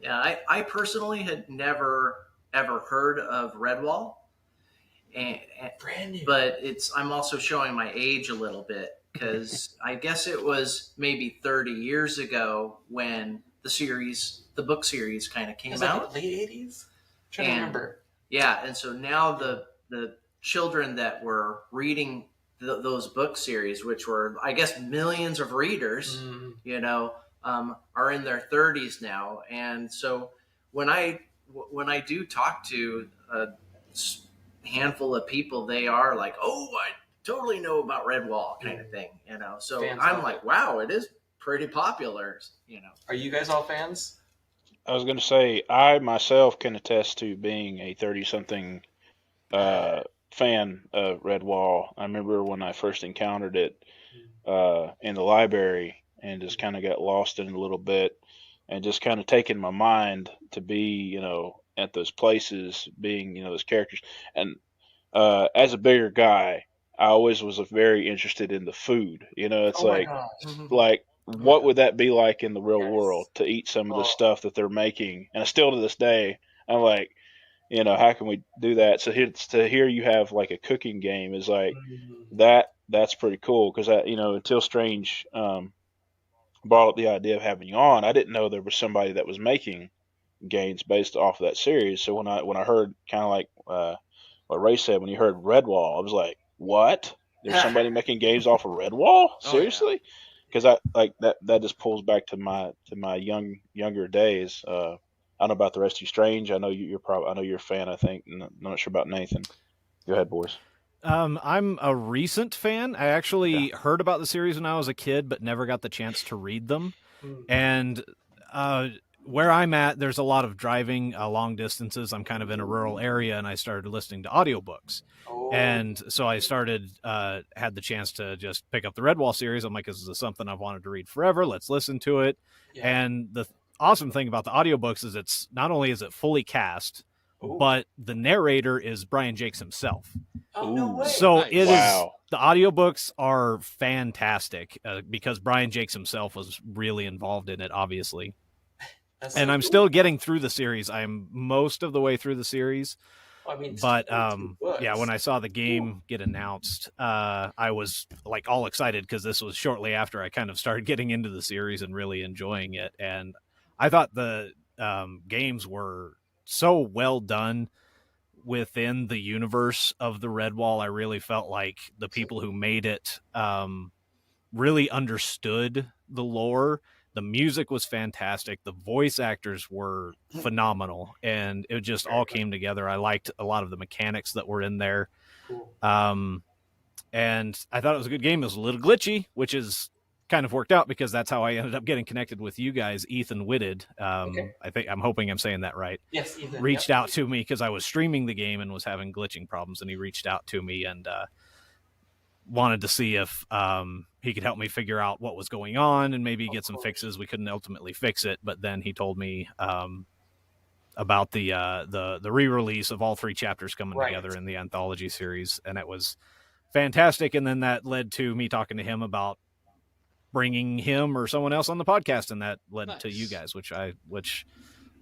Yeah, I personally had never ever heard of Redwall, and, Brand new. but I'm also showing my age a little bit because I guess it was maybe 30 years ago when the book series kind of came It's like out. late 80s? I'm trying to remember. Yeah, and so now the children that were reading those book series, which were, I guess, millions of readers, are in their 30s now. And so when I do talk to a handful of people, they are like, "Oh, I totally know about Redwall," kind of thing. So Fans I'm love like, it. "Wow, it is pretty popular." Are you guys all fans? I was going to say, I myself can attest to being a 30-something uh, fan of Redwall. I remember when I first encountered it in the library and just kind of got lost in it a little bit and just kind of taken my mind to be, at those places, being, those characters. And as a bigger guy, I always was very interested in the food. It's Oh my like, gosh. like Oh my what god. would that be like in the real world Yes. to eat some of the Oh. stuff that they're making? And still to this day, I'm like, how can we do that? So to hear you have like a cooking game is like that's pretty cool because until Strange brought up the idea of having you on, I didn't know there was somebody that was making games based off of that series. So when I heard kind of like what Ray said when you heard Redwall, I was like, what? There's somebody making games off of Redwall? Oh, yeah. Seriously? Because I like that just pulls back to my younger days. I don't know about the rest of you, Strange. I know I know you're a fan. I think. I'm not sure about Nathan. Go ahead, boys. I'm a recent fan. I actually heard about the series when I was a kid, but never got the chance to read them. And where I'm at, there's a lot of driving long distances. I'm kind of in a rural area, and I started listening to audiobooks. Oh. And so I started, had the chance to just pick up the Redwall series. I'm like, this is something I've wanted to read forever. Let's listen to it. Yeah. And the awesome thing about the audiobooks is it's not only is it fully cast, Ooh. but the narrator is Brian Jakes himself. Oh, no way. So Nice. it is. Wow. The audiobooks are fantastic because Brian Jakes himself was really involved in it, obviously. That's And so I'm cool. still getting through the series. I'm most of the way through the series. Well, I mean, it's But 22 books. yeah, when I saw the game get announced, I was like all excited because this was shortly after I kind of started getting into the series and really enjoying it. And I thought the games were so well done within the universe of the Redwall. I really felt like the people who made it really understood the lore. The music was fantastic. The voice actors were phenomenal, and it just all came together. I liked a lot of the mechanics that were in there. Cool. And I thought it was a good game. It was a little glitchy, which is kind of worked out because that's how I ended up getting connected with you guys. Ethan Whitted, Okay. I'm hoping I'm saying that right. Yes, Ethan. Reached out to me because I was streaming the game and was having glitching problems, and he reached out to me and wanted to see if he could help me figure out what was going on and maybe get some fixes. We couldn't ultimately fix it, but then he told me about the re-release of all 3 chapters coming together in the anthology series, and it was fantastic. And then that led to me talking to him about bringing him or someone else on the podcast, and that led to you guys, which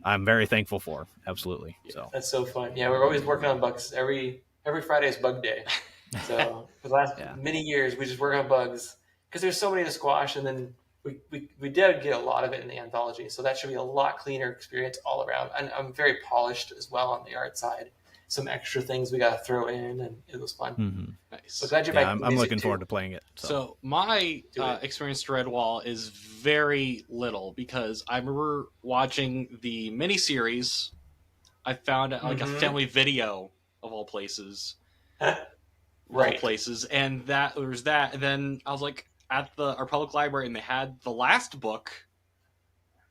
I'm very thankful for. Absolutely. So that's so fun. Yeah, we're always working on bugs. Every Friday is bug day. So for the last many years, we just work on bugs because there's so many to squash, and then we did get a lot of it in the anthology. So that should be a lot cleaner experience all around. And I'm very polished as well on the art side. Some extra things we got to throw in, and it was fun. Mm-hmm. Nice. So glad you're back. I'm looking forward to playing it. So my experience to Redwall is very little because I remember watching the miniseries. I found like a family video of all places. All places, and that there was that, and then I was like at our public library, and they had the last book.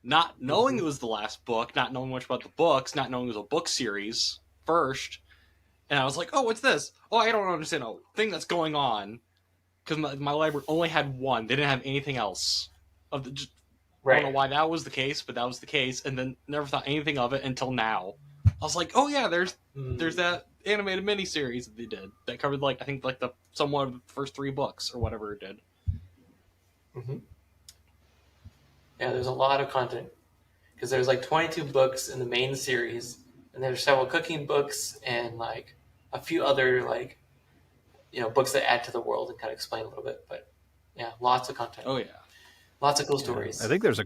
Not knowing it was the last book, not knowing much about the books, not knowing it was a book series first, and I was like, "Oh, what's this? Oh, I don't understand a thing that's going on," because my library only had one; they didn't have anything else. I don't know why that was the case, but that was the case, and then never thought anything of it until now. I was like, "Oh yeah, there's that animated miniseries that they did that covered I think the somewhat of the first 3 books or whatever it did." Yeah, there's a lot of content because there's like 22 books in the main series, and there's several cooking books and like a few other like books that add to the world and kind of explain a little bit. But yeah, lots of content. Oh yeah, lots of cool stories. I think there's a